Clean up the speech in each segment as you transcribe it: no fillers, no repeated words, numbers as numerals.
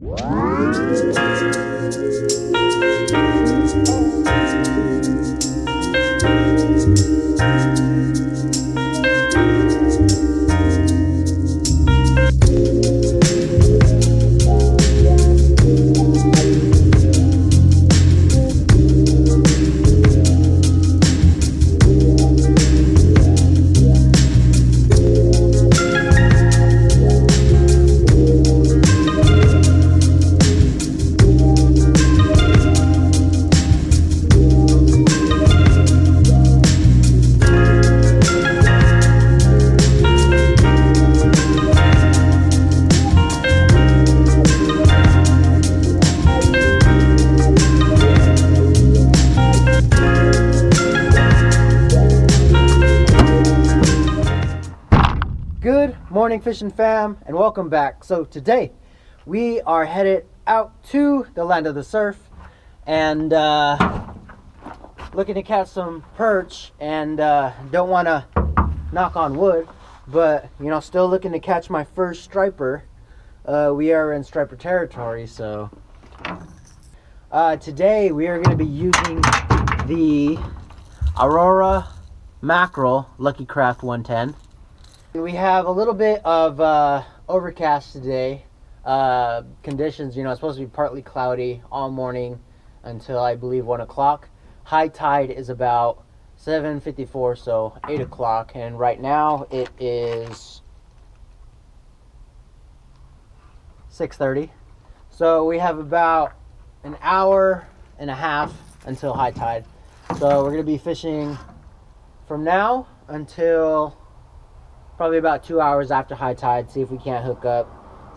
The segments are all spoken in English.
Good morning, fishing fam, and welcome back. So today we are headed out to the land of the surf and looking to catch some perch, and don't want to knock on wood, but you know, still looking to catch my first striper. We are in striper territory, so today we are going to be using the Aurora Mackerel Lucky Craft 110. We have a little bit of overcast today. Conditions, you know, it's supposed to be partly cloudy all morning until I believe 1 o'clock. High tide is about 7:54, so 8 o'clock, and right now it is 6:30. So we have about an hour and a half until high tide. So we're going to be fishing from now until probably about 2 hours after high tide, see if we can't hook up,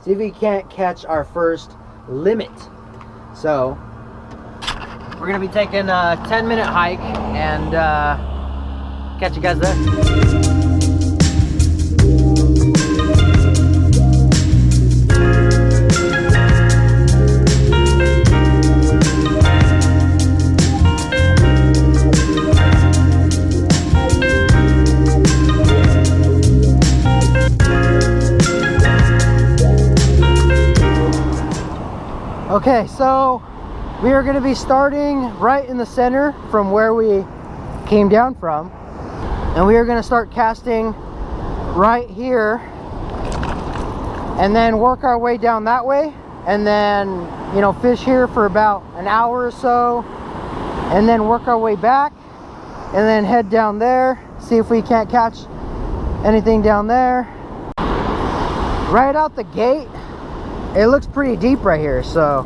see if we can't catch our first limit. So we're gonna be taking a 10-minute hike, and catch you guys there. Okay, so we are going to be starting right in the center from where we came down from, and we are going to start casting right here and then work our way down that way, and then, you know, fish here for about an hour or so, and then work our way back and then head down there, see if we can't catch anything down there. Right out the gate, it looks pretty deep right here. So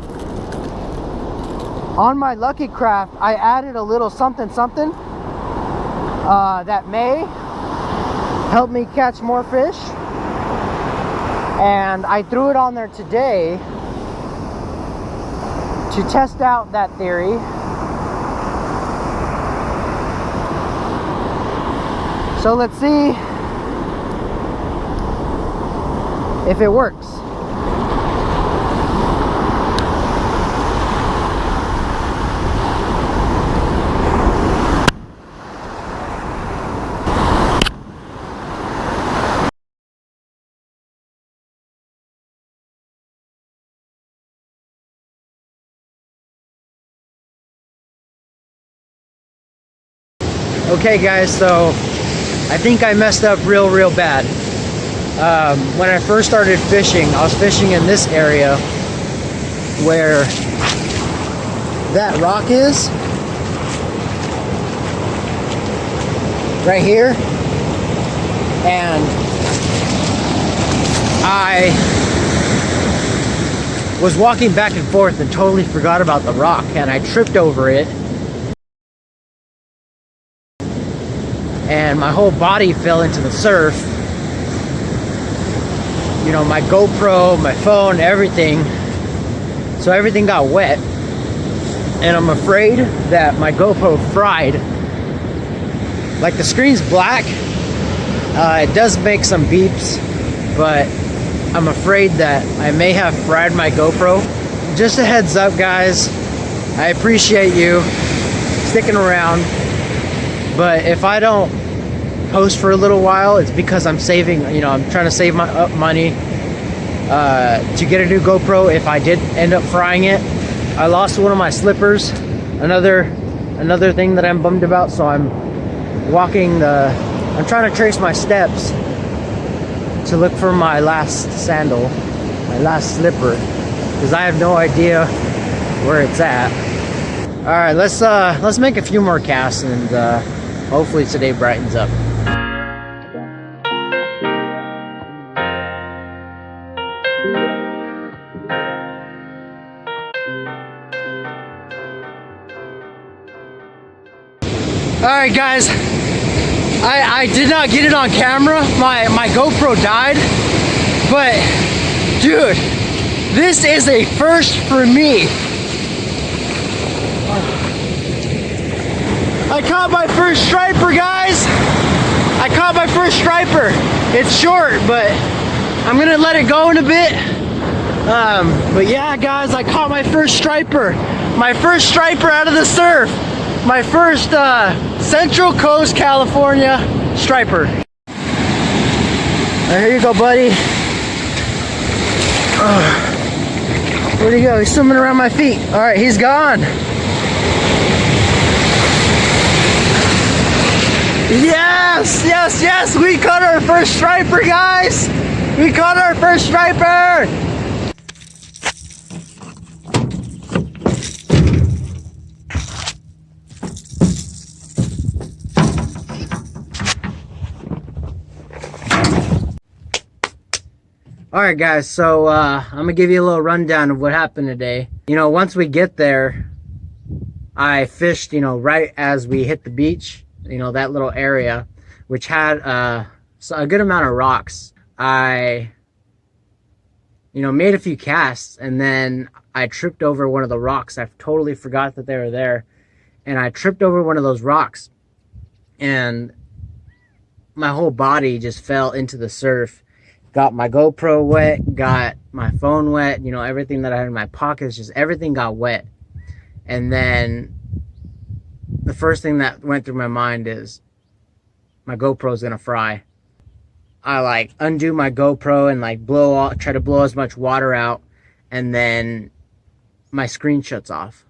on my Lucky Craft, I added a little something that may help me catch more fish, and I threw it on there today to test out that theory. So let's see if it works. Okay guys, so I think I messed up real bad. When I first started fishing, I was fishing in this area where that rock is, right here, and I was walking back and forth and totally forgot about the rock, and I tripped over it. And my whole body fell into the surf. You know, my GoPro, my phone, everything. So everything got wet. And I'm afraid that my GoPro fried. Like, the screen's black. It does make some beeps, but I'm afraid that I may have fried my GoPro. Just a heads up, guys. I appreciate you sticking around. But if I don't post for a little while, it's because I'm saving, you know, I'm trying to save my money. to get a new GoPro if I did end up frying it. I lost one of my slippers, another thing that I'm bummed about, so I'm trying to trace my steps to look for my last sandal, my last slipper, because I have no idea where it's at. All right, let's make a few more casts, and hopefully today brightens up. All right, guys, I did not get it on camera. My GoPro died, but dude, this is a first for me. I caught my first striper, guys. I caught my first striper. It's short, but I'm gonna let it go in a bit. But yeah, guys, I caught my first striper. My first striper out of the surf. My first Central Coast California striper. Here you go, buddy. Where'd he go? He's swimming around my feet. All right, he's gone. Yes, yes, yes, we caught our first striper, guys. We caught our first striper. All right, guys, so I'm gonna give you a little rundown of what happened today. You know, once we get there, I fished, you know, right as we hit the beach, you know, that little area, which had a good amount of rocks. I, you know, made a few casts, and then I tripped over one of the rocks. I totally forgot that they were there, and I tripped over one of those rocks, and my whole body just fell into the surf. Got my GoPro wet, got my phone wet, you know, everything that I had in my pockets, just everything got wet. And then the first thing that went through my mind is my GoPro's gonna fry. I like undo my GoPro and like try to blow as much water out, and then my screen shuts off.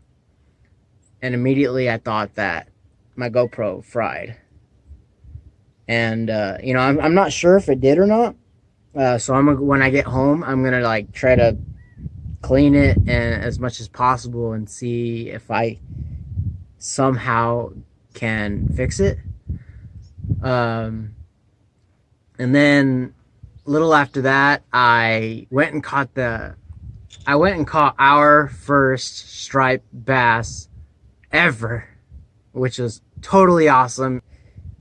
And immediately I thought that my GoPro fried. And you know, I'm not sure if it did or not. So when I get home, I'm gonna like try to clean it and as much as possible and see if I somehow can fix it. And then a little after that, I went and caught our first striped bass ever, which was totally awesome.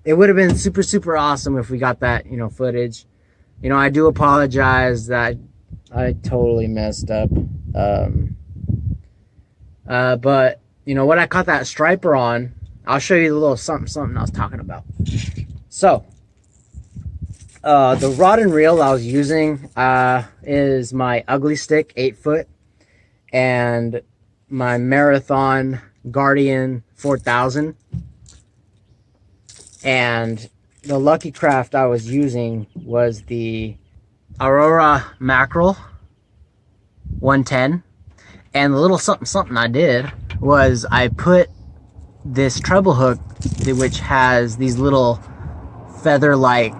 It would have been super, super awesome if we got that, you know, footage. You know, I do apologize that I totally messed up. But, you know, what I caught that striper on, I'll show you the little something I was talking about. So, the rod and reel I was using is my Ugly Stick 8-foot and my Marathon Guardian 4000. And the Lucky Craft I was using was the Aurora Mackerel 110. And the little something I did was I put this treble hook, which has these little feather-like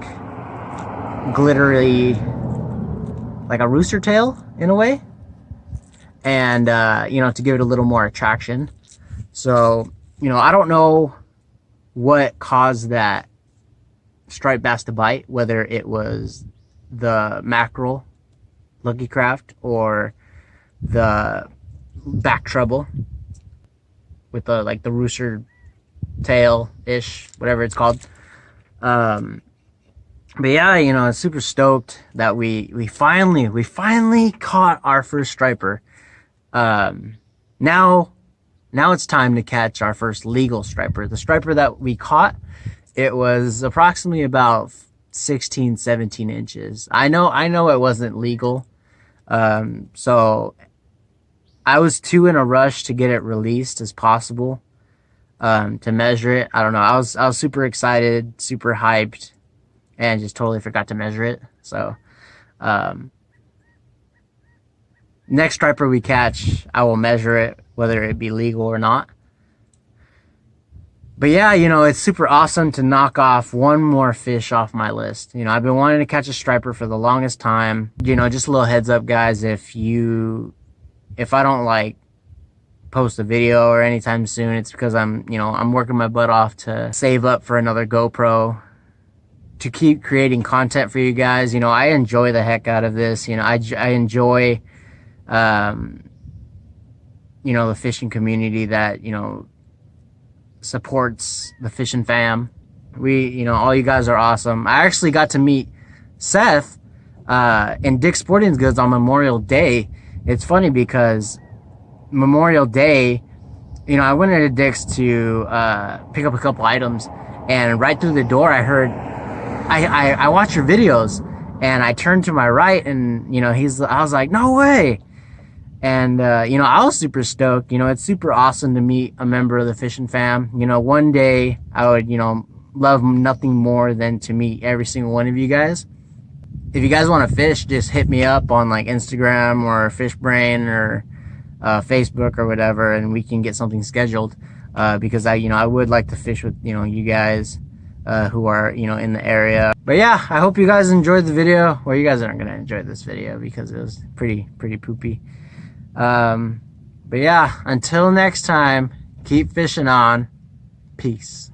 glittery, like a rooster tail in a way, and you know, to give it a little more attraction. So, you know, I don't know what caused that striped bass to bite, whether it was the mackerel Lucky Craft or the back treble with the like the rooster tail ish, whatever it's called. But yeah, you know, I'm super stoked that we finally caught our first striper. Now it's time to catch our first legal striper. The striper that we caught, it was approximately about 16, 17 inches. I know it wasn't legal. So I was too in a rush to get it released as possible, to measure it. I don't know. I was super excited, super hyped, and just totally forgot to measure it. So, next striper we catch, I will measure it, whether it be legal or not. But yeah, you know, it's super awesome to knock off one more fish off my list. You know, I've been wanting to catch a striper for the longest time. You know, just a little heads up, guys, if I don't like post a video or anytime soon, it's because I'm working my butt off to save up for another GoPro to keep creating content for you guys. You know, I enjoy the heck out of this. You know, I enjoy, you know, the fishing community that, you know, supports the fishing fam. You know, all you guys are awesome. I actually got to meet Seth in Dick's Sporting Goods on Memorial Day. It's funny because Memorial Day, you know, I went into Dick's to pick up a couple items, and right through the door I heard, I watch your videos, and I turned to my right, and you know, I was like, no way. And you know, I was super stoked. You know, it's super awesome to meet a member of the fishing fam. You know, one day I would, you know, love nothing more than to meet every single one of you guys. If you guys want to fish, just hit me up on like Instagram or FishBrain or Facebook or whatever, and we can get something scheduled, because I would like to fish with, you know, you guys who are, you know, in the area. But yeah, I hope you guys enjoyed the video. Well, you guys aren't gonna enjoy this video because it was pretty poopy. But yeah, until next time, keep fishing on. Peace.